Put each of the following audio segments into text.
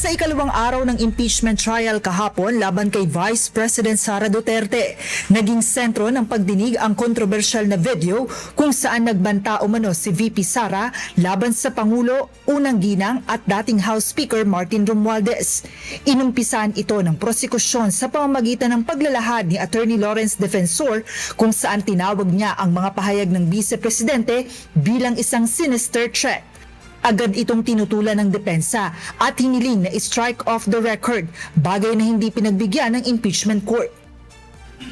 Sa ikalawang araw ng impeachment trial kahapon laban kay Vice President Sara Duterte, naging sentro ng pagdinig ang kontrobersyal na video kung saan nagbanta umano si VP Sara laban sa Pangulo, unang ginang at dating House Speaker Martin Romualdez. Inumpisahan ito ng prosekusyon sa pamamagitan ng paglalahad ni Attorney Lawrence Defensor kung saan tinawag niya ang mga pahayag ng Vice Presidente bilang isang sinister threat. Agad itong tinutulan ng depensa at hiniling na i-strike off the record, bagay na hindi pinagbigyan ng impeachment court.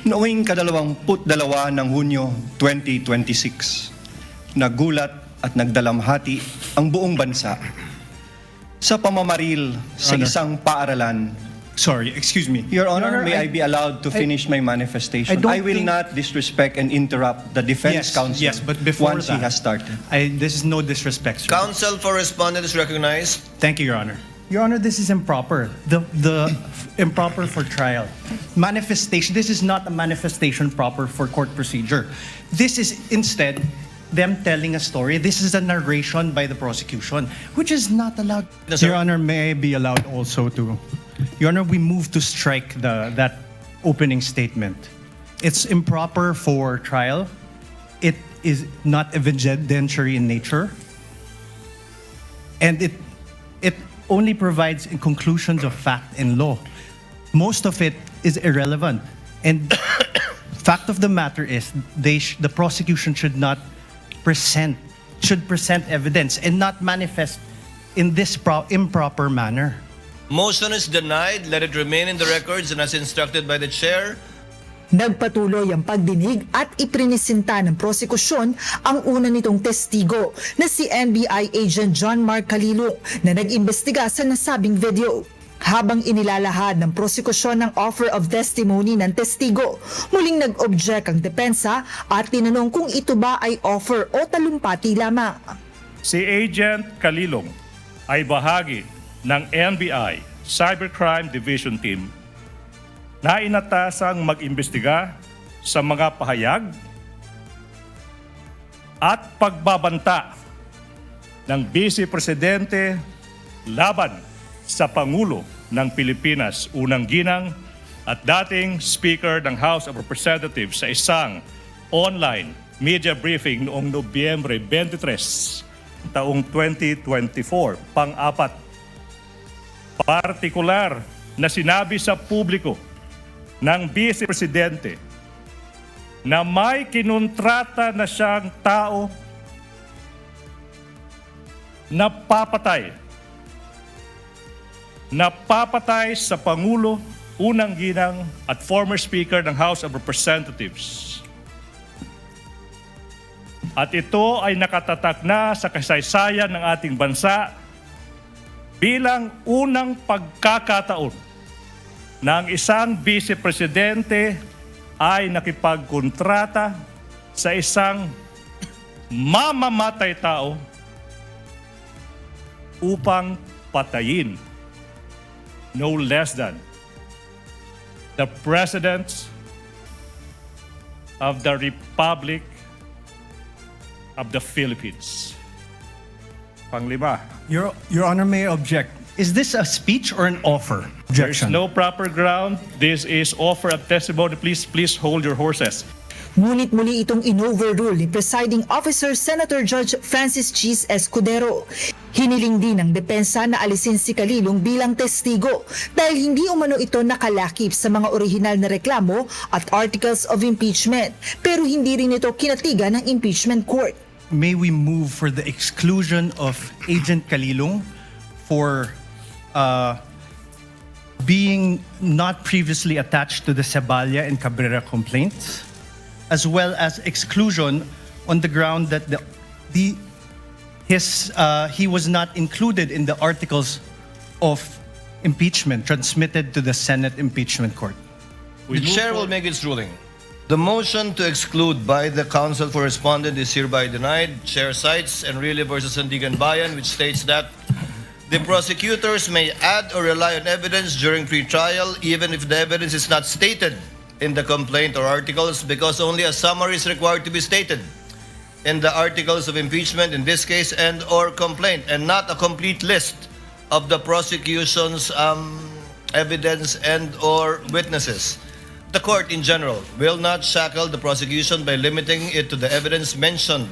Noong ika-22 ng Hunyo 2026, nagulat at nagdalamhati ang buong bansa sa pamamaril sa isang paaralan. Sorry, excuse me. Your Honor, may I I be allowed to finish my manifestation? I I will not disrespect and interrupt the defense counsel Yes, but before once he that, has started. this is no disrespect, sir. Counsel for respondent is recognized. Thank you, Your Honor. Your Honor, this is improper. The improper for trial. Manifestation, this is not a manifestation proper for court procedure. This is instead them telling a story. This is a narration by the prosecution, which is not allowed. Yes, sir. Your Honor, may I be allowed also to... Your Honor, we move to strike that opening statement. It's improper for trial. It is not evidentiary in nature. And it only provides conclusions of fact and law. Most of it is irrelevant. And fact of the matter is, the prosecution should present evidence and not manifest in this improper manner. Motion is denied. Let it remain in the records and as instructed by the chair. Nagpatuloy ang pagdinig at iprinisinta ng prosekusyon ang una nitong testigo na si NBI Agent John Mark Calilong na nag-imbestiga sa nasabing video. Habang inilalahad ng prosekusyon ng offer of testimony ng testigo, muling nag-object ang depensa at tinanong kung ito ba ay offer o talumpati lamang. Si Agent Calilong ay bahagi ng NBI Cybercrime Division Team na inatasang mag-imbestiga sa mga pahayag at pagbabanta ng Vice Presidente laban sa Pangulo ng Pilipinas, unang ginang at dating Speaker ng House of Representatives sa isang online media briefing noong Nobyembre 23, taong 2024, pang-apat. Partikular na sinabi sa publiko ng Vice Presidente na may kinontrata na siyang tao na papatay sa Pangulo, unang ginang at former Speaker ng House of Representatives. At ito ay nakatatak na sa kasaysayan ng ating bansa bilang unang pagkakataon na ang isang Vice Presidente ay nakipagkontrata sa isang mamamatay tao upang patayin no less than the President of the Republic of the Philippines. Panglima, Your Honor, may I object. Is this a speech or an offer? there is Objection. no proper ground. This is offer of testimony. Please hold your horses. Ngunit muli itong in-overrule ni Presiding Officer Senator Judge Francis Cheese Escudero. Hiniling din ng depensa na alisin si Calilong bilang testigo dahil hindi umano ito nakalakip sa mga orihinal na reklamo at articles of impeachment, pero hindi rin ito kinatigan ng impeachment court. May we move for the exclusion of Agent Calilong for being not previously attached to the Cebalya and Cabrera complaints, as well as exclusion on the ground that he was not included in the articles of impeachment transmitted to the Senate Impeachment Court. The chair will make its ruling. The motion to exclude by the counsel for respondent is hereby denied. Chair cites Enrile versus Sandigan Bayan, which states that the prosecutors may add or rely on evidence during pre-trial even if the evidence is not stated in the complaint or articles, because only a summary is required to be stated in the articles of impeachment in this case and or complaint, and not a complete list of the prosecution's evidence and or witnesses. The court in general will not shackle the prosecution by limiting it to the evidence mentioned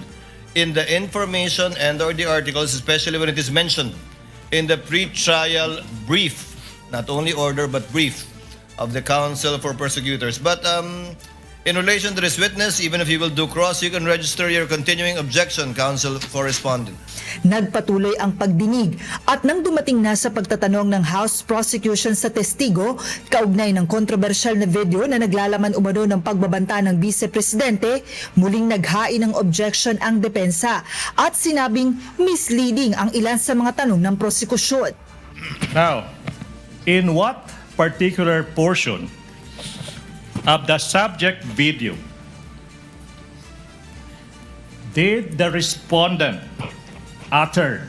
in the information and or the articles, especially when it is mentioned in the pre-trial brief, not only order but brief, of the counsel for prosecutors. But in relation to this witness, even if you will do cross, you can register your continuing objection, counsel for respondent. Nagpatuloy ang pagdinig at nang dumating na sa pagtatanong ng House Prosecution sa testigo, kaugnay ng kontrobersyal na video na naglalaman umano ng pagbabanta ng Vice Presidente, muling naghain ng objection ang depensa at sinabing misleading ang ilan sa mga tanong ng prosekusyon. Now, in what particular portion of the subject video did the respondent utter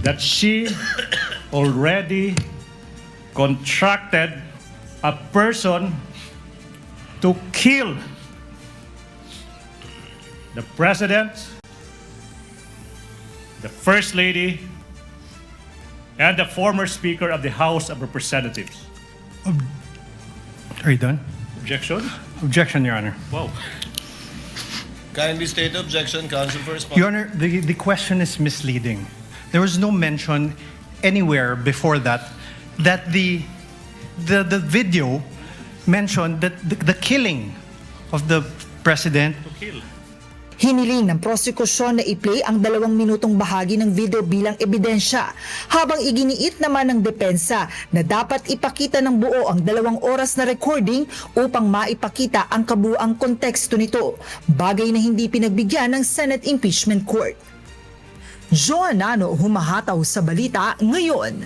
that she already contracted a person to kill the President, the First Lady, and the former Speaker of the House of Representatives? Are you done? Objection? Objection, Your Honor. Wow. Kindly state the objection, counsel for respondent. Your Honor, the question is misleading. There was no mention anywhere before that the video mentioned that the killing of the President. To kill. Hiniling ng prosekusyon na i-play ang 2 minutong bahagi ng video bilang ebidensya, habang iginiit naman ng depensa na dapat ipakita ng buo ang 2 oras na recording upang maipakita ang kabuuang konteksto nito, bagay na hindi pinagbigyan ng Senate Impeachment Court. Joanano, humahataw sa balita ngayon.